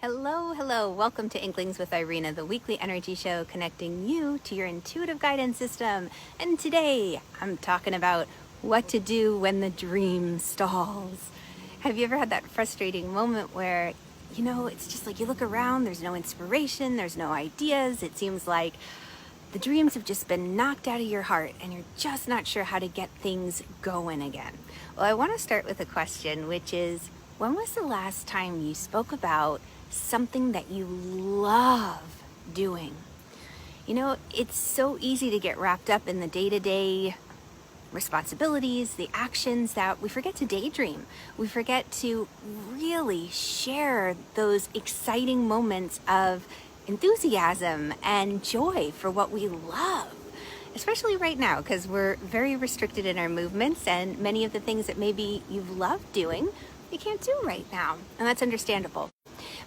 Hello. Welcome to Inklings with Irena, the weekly energy show connecting you to your intuitive guidance system. And today I'm talking about what to do when the dream stalls. Have you ever had that frustrating moment where, it's just like you look around, there's no inspiration, there's no ideas. It seems like the dreams have just been knocked out of your heart and you're just not sure how to get things going again. Well, I want to start with a question, which is, when was the last time you spoke about something that you love doing? It's so easy to get wrapped up in the day-to-day responsibilities, the actions, that we forget to daydream. We forget to really share those exciting moments of enthusiasm and joy for what we love. Especially right now, because we're very restricted in our movements, and many of the things that maybe you've loved doing, you can't do right now, and that's understandable.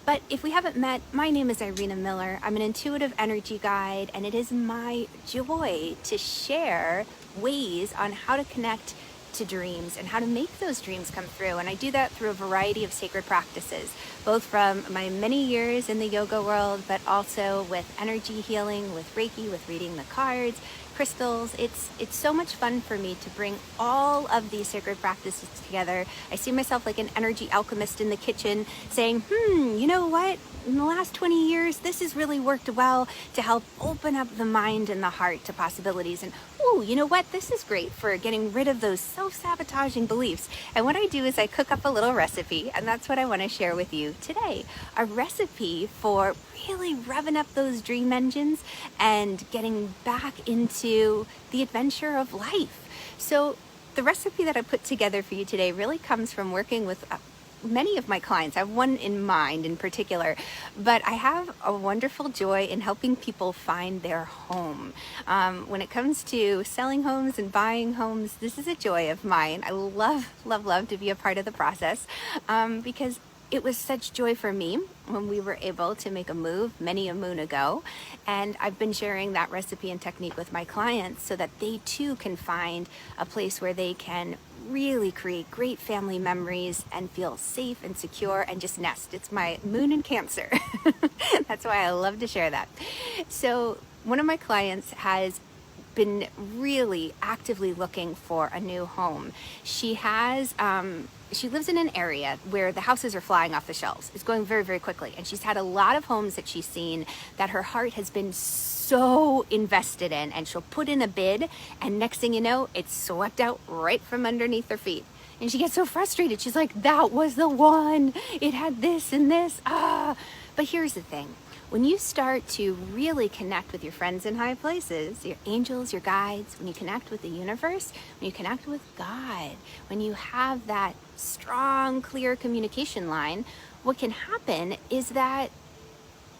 But if we haven't met, my name is Irena Miller. I'm an intuitive energy guide, and it is my joy to share ways on how to connect to dreams and how to make those dreams come through. And I do that through a variety of sacred practices, both from my many years in the yoga world, but also with energy healing, with Reiki, with reading the cards, crystals. It's so much fun for me to bring all of these sacred practices together. I see myself like an energy alchemist in the kitchen saying, you know what? In the last 20 years, this has really worked well to help open up the mind and the heart to possibilities. And you know what? This is great for getting rid of those self-sabotaging beliefs. And what I do is I cook up a little recipe, and that's what I want to share with you today. A recipe for really revving up those dream engines and getting back into the adventure of life. So the recipe that I put together for you today really comes from working with many of my clients. I have one in mind in particular, but I have a wonderful joy in helping people find their home. When it comes to selling homes and buying homes, this is a joy of mine. I love to be a part of the process because it was such joy for me when we were able to make a move many a moon ago. And I've been sharing that recipe and technique with my clients so that they too can find a place where they can really create great family memories and feel safe and secure and just nest. It's my moon in Cancer. That's why I love to share that. So one of my clients has been really actively looking for a new home. She lives in an area where the houses are flying off the shelves. It's going very, very quickly. And she's had a lot of homes that she's seen that her heart has been so invested in, and she'll put in a bid, and next thing you know, it's swept out right from underneath her feet. And she gets so frustrated. She's like, that was the one. It had this and this. But here's the thing. When you start to really connect with your friends in high places, your angels, your guides, when you connect with the universe, when you connect with God, when you have that strong, clear communication line, what can happen is that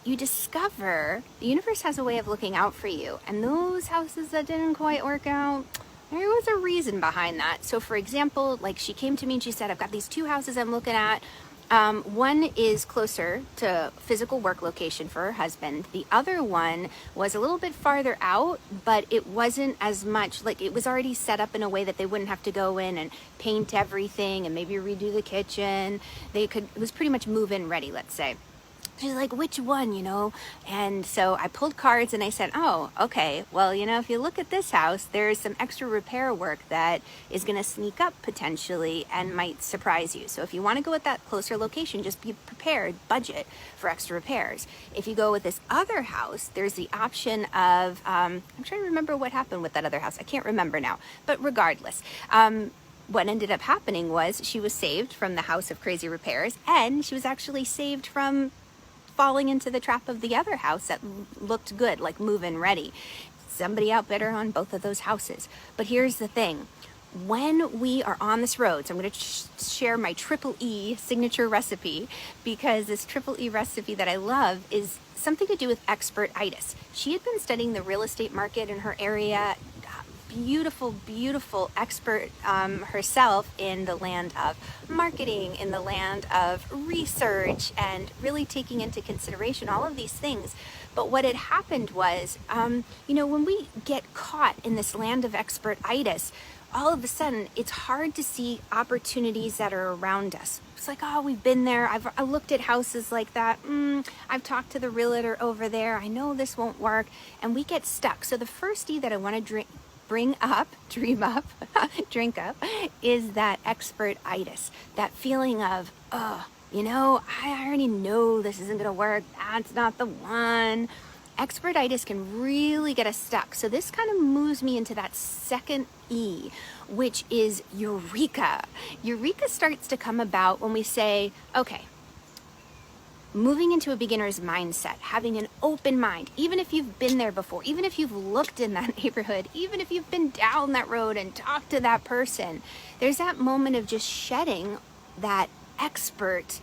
you discover the universe has a way of looking out for you. And those houses that didn't quite work out, there was a reason behind that. So for example, like she came to me and she said, I've got these two houses I'm looking at. One is closer to physical work location for her husband. The other one was a little bit farther out, but it wasn't as much, like it was already set up in a way that they wouldn't have to go in and paint everything and maybe redo the kitchen. It was pretty much move-in ready, let's say. She's like, which one, And so I pulled cards and I said, oh, okay. Well, if you look at this house, there's some extra repair work that is going to sneak up potentially and might surprise you. So if you want to go with that closer location, just be prepared, budget for extra repairs. If you go with this other house, there's the option of, I'm trying to remember what happened with that other house. I can't remember now, but regardless, what ended up happening was she was saved from the house of crazy repairs, and she was actually saved from falling into the trap of the other house that looked good, like move-in ready. Somebody outbid her on both of those houses. But here's the thing. When we are on this road, so I'm going to share my triple E signature recipe, because this triple E recipe that I love is something to do with expert-itis. She had been studying the real estate market in her area, beautiful expert herself in the land of marketing, in the land of research, and really taking into consideration all of these things. But what had happened was, when we get caught in this land of expert-itis, all of a sudden it's hard to see opportunities that are around us. It's like, oh, we've been there. I looked at houses like that. I've talked to the realtor over there. I know this won't work. And we get stuck. So the first E that I want to drink up, is that expert-itis. That feeling of, you know, I already know this isn't going to work. That's not the one. Expert-itis can really get us stuck. So this kind of moves me into that second E, which is Eureka. Eureka starts to come about when we say, okay, moving into a beginner's mindset, having an open mind, even if you've been there before, even if you've looked in that neighborhood, even if you've been down that road and talked to that person, there's that moment of just shedding that expert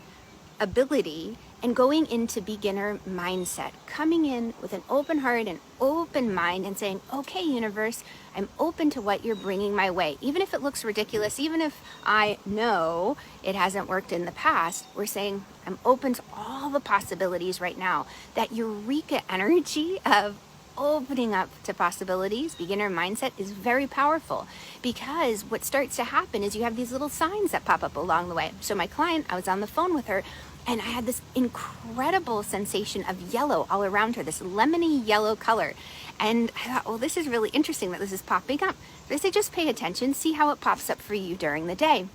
ability and going into beginner mindset, coming in with an open heart and open mind and saying, okay, universe, I'm open to what you're bringing my way. Even if it looks ridiculous, even if I know it hasn't worked in the past, we're saying, I'm open to all the possibilities right now. That Eureka energy of opening up to possibilities, beginner mindset, is very powerful, because what starts to happen is you have these little signs that pop up along the way. So my client, I was on the phone with her, and I had this incredible sensation of yellow all around her, this lemony yellow color. And I thought, well, this is really interesting that this is popping up. So I said, just pay attention, see how it pops up for you during the day.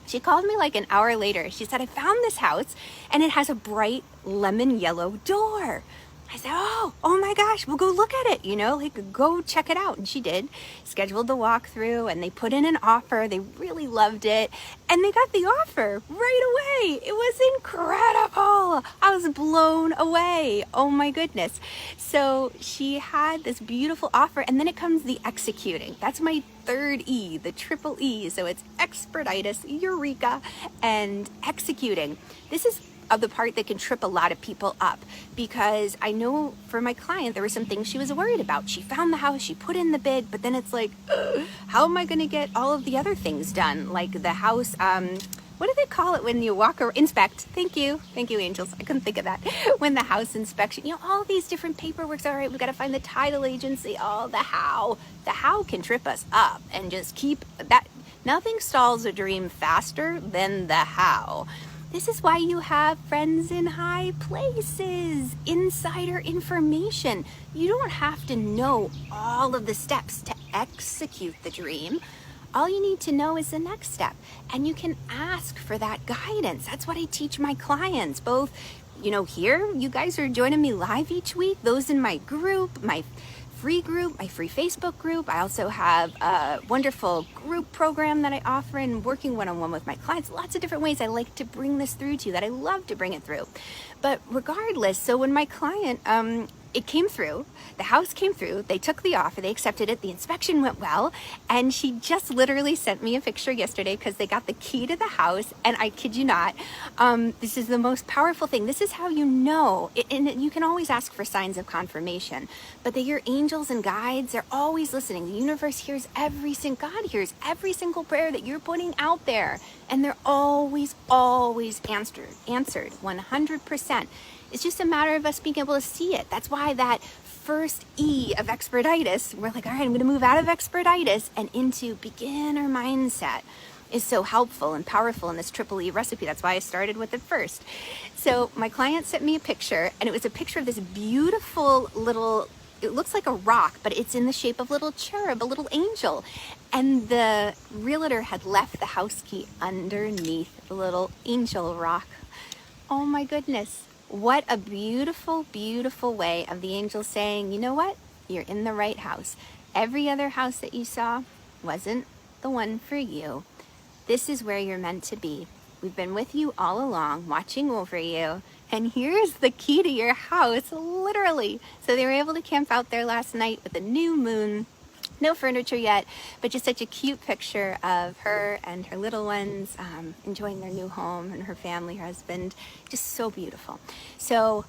She called me like an hour later. She said, I found this house and it has a bright lemon yellow door. I said, oh my gosh, we'll go look at it, you know, like go check it out. And she did, scheduled the walkthrough, and they put in an offer. They really loved it. And they got the offer right away. It was incredible. I was blown away. Oh my goodness. So she had this beautiful offer, and then it comes the executing. That's my third E, the triple E. So it's expert-itis, Eureka, and executing. This is the part that can trip a lot of people up, because I know for my client, there were some things she was worried about. She found the house, she put in the bid, but then it's like, how am I going to get all of the other things done? Like the house, what do they call it when you walk or inspect? Thank you, angels. I couldn't think of that. When the house inspection, you know, all these different paperwork. All right, we've got to find the title agency. Oh, the how can trip us up, and just keep that. Nothing stalls a dream faster than the how. This is why you have friends in high places, insider information. You don't have to know all of the steps to execute the dream. All you need to know is the next step, and you can ask for that guidance. That's what I teach my clients, both, you know, here, you guys are joining me live each week, those in my group, my free group, my free Facebook group. I also have a wonderful group program that I offer, and working one-on-one with my clients. Lots of different ways I like to bring this through to you, that I love to bring it through. But regardless, so when my client, it came through, the house came through, they took the offer, they accepted it, the inspection went well, and she just literally sent me a picture yesterday, because they got the key to the house, and I kid you not, this is the most powerful thing. This is how you know, and you can always ask for signs of confirmation, but that your angels and guides, they're always listening. The universe hears God hears every single prayer that you're putting out there, and they're always answered 100%. It's just a matter of us being able to see it. That's why that first E of expert-itis, we're like, all right, I'm going to move out of expert-itis and into beginner mindset, is so helpful and powerful in this triple E recipe. That's why I started with it first. So my client sent me a picture, and it was a picture of this beautiful little, it looks like a rock, but it's in the shape of a little cherub, a little angel. And the realtor had left the house key underneath the little angel rock. Oh my goodness. What a beautiful, beautiful way of the angels saying, you know what? You're in the right house. Every other house that you saw wasn't the one for you. This is where you're meant to be. We've been with you all along, watching over you. And here's the key to your house, literally. So they were able to camp out there last night with a new moon. No furniture yet, but just such a cute picture of her and her little ones enjoying their new home, and her family, her husband. Just so beautiful. So,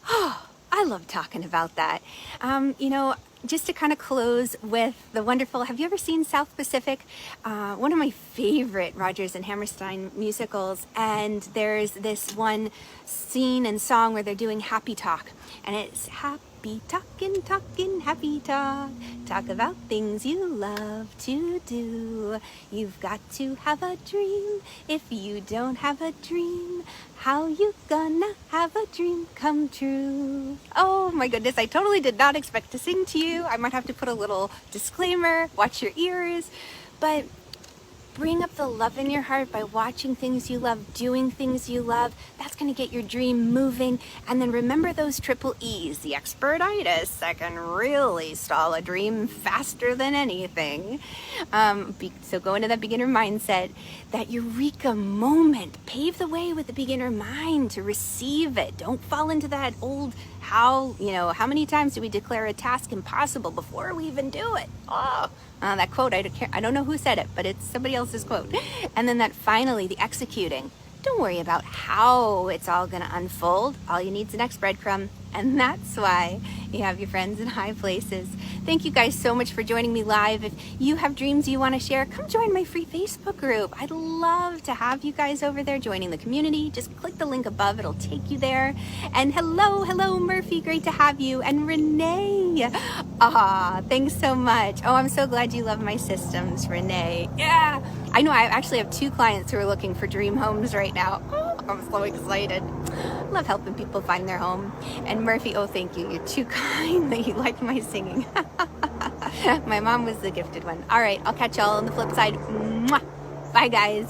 I love talking about that. You know, just to kind of close with the wonderful, have you ever seen South Pacific? One of my favorite Rodgers and Hammerstein musicals, and there's this one scene and song where they're doing happy talk, and it's happy Happy talkin', talkin', happy talk. Talk about things you love to do. You've got to have a dream. If you don't have a dream, how you gonna have a dream come true? Oh my goodness, I totally did not expect to sing to you. I might have to put a little disclaimer, watch your ears, but bring up the love in your heart by watching things you love, doing things you love. That's going to get your dream moving. And then remember those triple E's, the expert-itis that can really stall a dream faster than anything. So go into that beginner mindset, that Eureka moment. Pave the way with the beginner mind to receive it. Don't fall into that old how many times do we declare a task impossible before we even do it? That quote, I don't know who said it, but it's somebody else's quote. And then that finally, the executing. Don't worry about how it's all going to unfold. All you need is the next breadcrumb. And that's why you have your friends in high places. Thank you guys so much for joining me live. If you have dreams you want to share, come join my free Facebook group. I'd love to have you guys over there joining the community. Just click the link above. It'll take you there. And hello, Murphy. Great to have you. And Renee. Thanks so much. Oh, I'm so glad you love my systems, Renee. Yeah. I know I actually have 2 clients who are looking for dream homes right now. Oh, I'm so excited. Love helping people find their home. And Murphy, oh, thank you. You're too kind that you like my singing. My mom was the gifted one. All right, I'll catch y'all on the flip side. Mwah. Bye, guys.